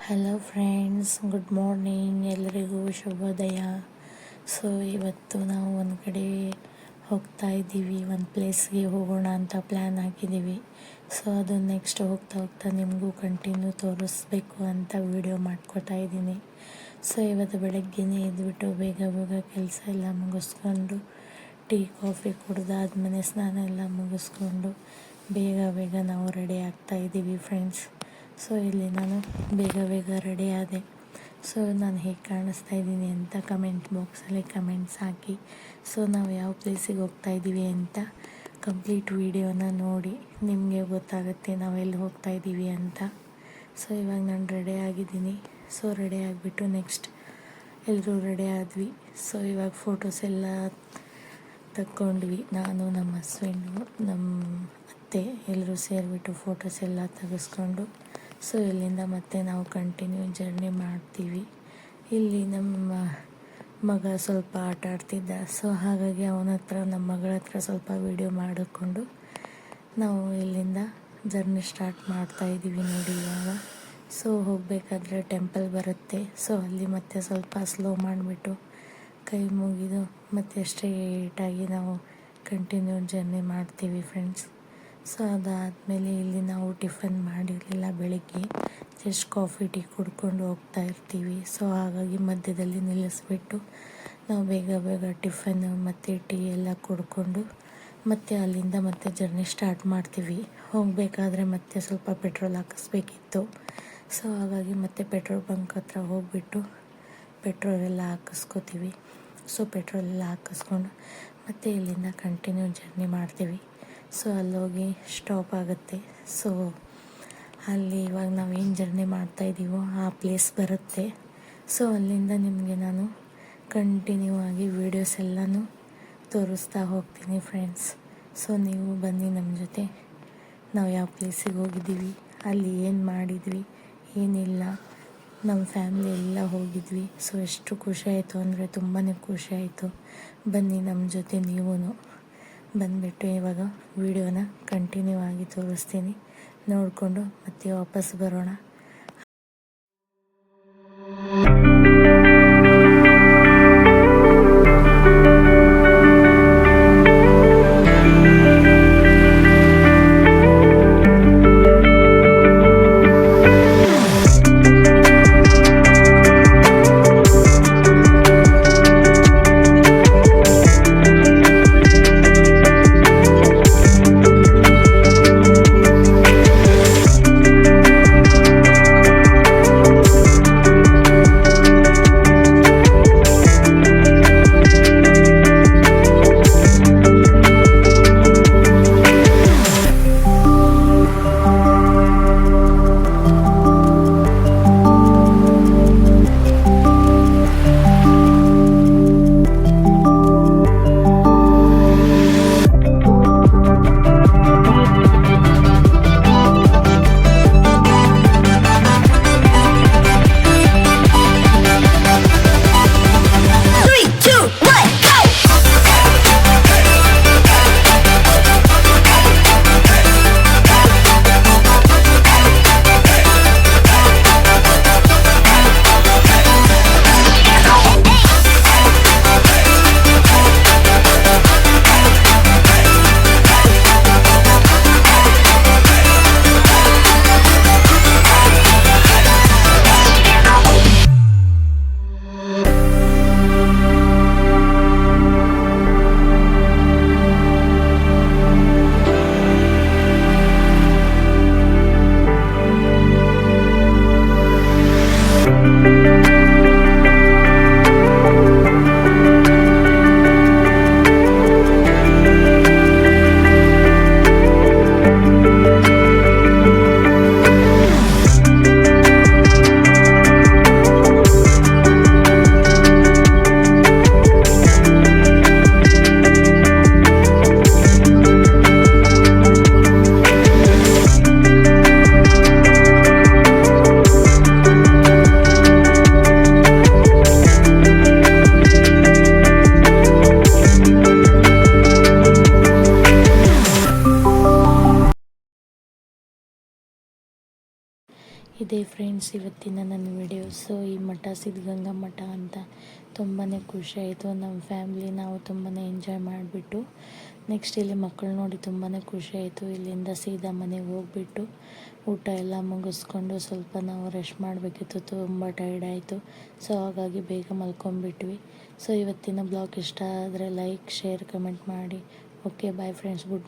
Hello friends, good morning. ಎಲ್ಲರಿಗೂ ಶುಭೋದಯ. So ಇವತ್ತು ನಾವು ಒಂದು ಕಡೆ ಹೋಗ್ತಾ ಇದ್ದೀವಿ, ಒಂದು ಪ್ಲೇಸ್ಗೆ ಹೋಗೋಣ ಅಂತ ಪ್ಲ್ಯಾನ್ ಹಾಕಿದ್ದೀವಿ. ಸೊ ಅದು ನೆಕ್ಸ್ಟ್ ಹೋಗ್ತಾ ಹೋಗ್ತಾ ನಿಮಗೂ ಕಂಟಿನ್ಯೂ ತೋರಿಸ್ಬೇಕು ಅಂತ ವಿಡಿಯೋ ಮಾಡ್ಕೊತಾ ಇದ್ದೀನಿ. ಸೊ ಇವತ್ತು ಬೆಳಗ್ಗೆನೇ ಎದ್ಬಿಟ್ಟು ಬೇಗ ಬೇಗ ಕೆಲಸ ಎಲ್ಲ ಮುಗಿಸ್ಕೊಂಡು ಟೀ ಕಾಫಿ ಕುಡ್ದಾದ್ಮೇಲೆ ಸ್ನಾನ ಎಲ್ಲ ಮುಗಿಸ್ಕೊಂಡು ಬೇಗ ಬೇಗ ನಾವು ರೆಡಿ ಆಗ್ತಾ ಇದ್ದೀವಿ ಫ್ರೆಂಡ್ಸ್. ಸೊ ಇಲ್ಲಿ ನಾನು ಬೇಗ ಬೇಗ ರೆಡಿ ಆದೆ. ಸೊ ನಾನು ಹೇಗೆ ಕಾಣಿಸ್ತಾ ಇದ್ದೀನಿ ಅಂತ ಕಮೆಂಟ್ ಬಾಕ್ಸಲ್ಲಿ ಕಮೆಂಟ್ಸ್ ಹಾಕಿ. ಸೊ ನಾವು ಯಾವ ಪ್ಲೇಸಿಗೆ ಹೋಗ್ತಾ ಇದ್ದೀವಿ ಅಂತ ಕಂಪ್ಲೀಟ್ ವೀಡಿಯೋನ ನೋಡಿ ನಿಮಗೆ ಗೊತ್ತಾಗುತ್ತೆ ನಾವು ಎಲ್ಲಿ ಹೋಗ್ತಾ ಇದ್ದೀವಿ ಅಂತ. ಸೊ ಇವಾಗ ನಾನು ರೆಡಿ ಆಗಿದ್ದೀನಿ. ಸೊ ರೆಡಿ ಆಗಿಬಿಟ್ಟು ನೆಕ್ಸ್ಟ್ ಎಲ್ಲರೂ ರೆಡಿ ಆದ್ವಿ. ಸೊ ಇವಾಗ ಫೋಟೋಸ್ ಎಲ್ಲ ತಕ್ಕೊಂಡ್ವಿ. ನಾನು, ನಮ್ಮ ಹಸ್ಬೆಂಡು, ನಮ್ಮ ಅತ್ತೆ ಎಲ್ಲರೂ ಸೇರಿಬಿಟ್ಟು ಫೋಟೋಸ್ ಎಲ್ಲ ತೆಗೆಸ್ಕೊಂಡು ಸೊ ಇಲ್ಲಿಂದ ಮತ್ತೆ ನಾವು ಕಂಟಿನ್ಯೂ ಜರ್ನಿ ಮಾಡ್ತೀವಿ. ಇಲ್ಲಿ ನಮ್ಮ ಮಗ ಸ್ವಲ್ಪ ಆಟ ಆಡ್ತಿದ್ದ. ಸೊ ಹಾಗಾಗಿ ನಮ್ಮ ಮಗಳ ಹತ್ರ ಸ್ವಲ್ಪ ವೀಡಿಯೋ ಮಾಡಿಕೊಂಡು ನಾವು ಇಲ್ಲಿಂದ ಜರ್ನಿ ಸ್ಟಾರ್ಟ್ ಮಾಡ್ತಾಯಿದ್ದೀವಿ ನೋಡಿ ಇವಾಗ. ಸೊ ಹೋಗಬೇಕಾದ್ರೆ ಟೆಂಪಲ್ ಬರುತ್ತೆ. ಸೊ ಅಲ್ಲಿ ಮತ್ತೆ ಸ್ವಲ್ಪ ಸ್ಲೋ ಮಾಡಿಬಿಟ್ಟು ಕೈ ಮುಗಿದು ಮತ್ತೆ ಸ್ಟ್ರೇಟಾಗಿ ನಾವು ಕಂಟಿನ್ಯೂ ಜರ್ನಿ ಮಾಡ್ತೀವಿ ಫ್ರೆಂಡ್ಸ್. ಸೊ ಅದಾದಮೇಲೆ ಇಲ್ಲಿ ನಾವು ಟಿಫನ್ ಮಾಡಿರಲಿಲ್ಲ ಬೆಳಿಗ್ಗೆ, ಜಸ್ಟ್ ಕಾಫಿ ಟೀ ಕುಡ್ಕೊಂಡು ಹೋಗ್ತಾ ಇರ್ತೀವಿ. ಸೊ ಹಾಗಾಗಿ ಮಧ್ಯದಲ್ಲಿ ನಿಲ್ಲಿಸ್ಬಿಟ್ಟು ನಾವು ಬೇಗ ಬೇಗ ಟಿಫನ್ ಮತ್ತು ಟೀ ಎಲ್ಲ ಕುಡ್ಕೊಂಡು ಮತ್ತೆ ಅಲ್ಲಿಂದ ಮತ್ತೆ ಜರ್ನಿ ಸ್ಟಾರ್ಟ್ ಮಾಡ್ತೀವಿ. ಹೋಗಬೇಕಾದ್ರೆ ಮತ್ತೆ ಸ್ವಲ್ಪ ಪೆಟ್ರೋಲ್ ಹಾಕಿಸ್ಬೇಕಿತ್ತು. ಸೊ ಹಾಗಾಗಿ ಮತ್ತೆ ಪೆಟ್ರೋಲ್ ಬಂಕ್ ಹತ್ರ ಹೋಗಿಬಿಟ್ಟು ಪೆಟ್ರೋಲೆಲ್ಲ ಹಾಕಿಸ್ಕೋತೀವಿ. ಸೊ ಪೆಟ್ರೋಲೆಲ್ಲ ಹಾಕಿಸ್ಕೊಂಡು ಮತ್ತೆ ಇಲ್ಲಿಂದ ಕಂಟಿನ್ಯೂ ಜರ್ನಿ ಮಾಡ್ತೀವಿ. ಸೊ ಅಲ್ಲೋಗಿ ಸ್ಟಾಪ್ ಆಗುತ್ತೆ. ಸೊ ಅಲ್ಲಿ ಇವಾಗ ನಾವೇನು ಜರ್ನಿ ಮಾಡ್ತಾಯಿದ್ದೀವೋ ಆ ಪ್ಲೇಸ್ ಬರುತ್ತೆ. ಸೊ ಅಲ್ಲಿಂದ ನಿಮಗೆ ನಾನು ಕಂಟಿನ್ಯೂ ಆಗಿ ವೀಡಿಯೋಸ್ ಎಲ್ಲನೂ ತೋರಿಸ್ತಾ ಹೋಗ್ತೀನಿ ಫ್ರೆಂಡ್ಸ್. ಸೊ ನೀವು ಬನ್ನಿ ನಮ್ಮ ಜೊತೆ. ನಾವು ಯಾವ ಪ್ಲೇಸಿಗೆ ಹೋಗಿದ್ದೀವಿ, ಅಲ್ಲಿ ಏನು ಮಾಡಿದ್ವಿ, ಏನಿಲ್ಲ, ನಮ್ಮ ಫ್ಯಾಮ್ಲಿ ಎಲ್ಲ ಹೋಗಿದ್ವಿ. ಸೊ ಎಷ್ಟು ಖುಷಿ ಆಯಿತು ಅಂದರೆ ತುಂಬಾ ಖುಷಿ ಆಯಿತು. ಬನ್ನಿ ನಮ್ಮ ಜೊತೆ ನೀವು ಬಂದುಬಿಟ್ಟು ಇವಾಗ ವಿಡಿಯೋನ ಕಂಟಿನ್ಯೂ ಆಗಿ ತೋರಿಸ್ತೀನಿ. ನೋಡಿಕೊಂಡು ಮತ್ತೆ ವಾಪಸ್ ಬರೋಣ. ಇದೇ ಫ್ರೆಂಡ್ಸ್ ಇವತ್ತಿನ ನನ್ನ ವಿಡಿಯೋ. ಸೊ ಈ ಮಠ ಸಿದ್ಧಗಂಗಾ ಮಠ ಅಂತ ತುಂಬಾ ಖುಷಿ ಆಯಿತು. ನಮ್ಮ ಫ್ಯಾಮ್ಲಿ ನಾವು ತುಂಬಾ ಎಂಜಾಯ್ ಮಾಡಿಬಿಟ್ಟು ನೆಕ್ಸ್ಟ್ ಇಲ್ಲಿ ಮಕ್ಕಳು ನೋಡಿ ತುಂಬಾ ಖುಷಿ ಆಯಿತು. ಇಲ್ಲಿಂದ ಸೀದಾ ಮನೆಗೆ ಹೋಗ್ಬಿಟ್ಟು ಊಟ ಎಲ್ಲ ಮುಗಿಸ್ಕೊಂಡು ಸ್ವಲ್ಪ ನಾವು ರೆಸ್ಟ್ ಮಾಡಬೇಕಿತ್ತು, ತುಂಬ ಟೈರ್ಡ್ ಆಯಿತು. ಸೊ ಹಾಗಾಗಿ ಬೇಗ ಮಲ್ಕೊಂಡ್ಬಿಟ್ವಿ. ಸೊ ಇವತ್ತಿನ ಬ್ಲಾಗ್ ಇಷ್ಟ ಆದರೆ ಲೈಕ್, ಶೇರ್, ಕಮೆಂಟ್ ಮಾಡಿ. Okay bye friends, good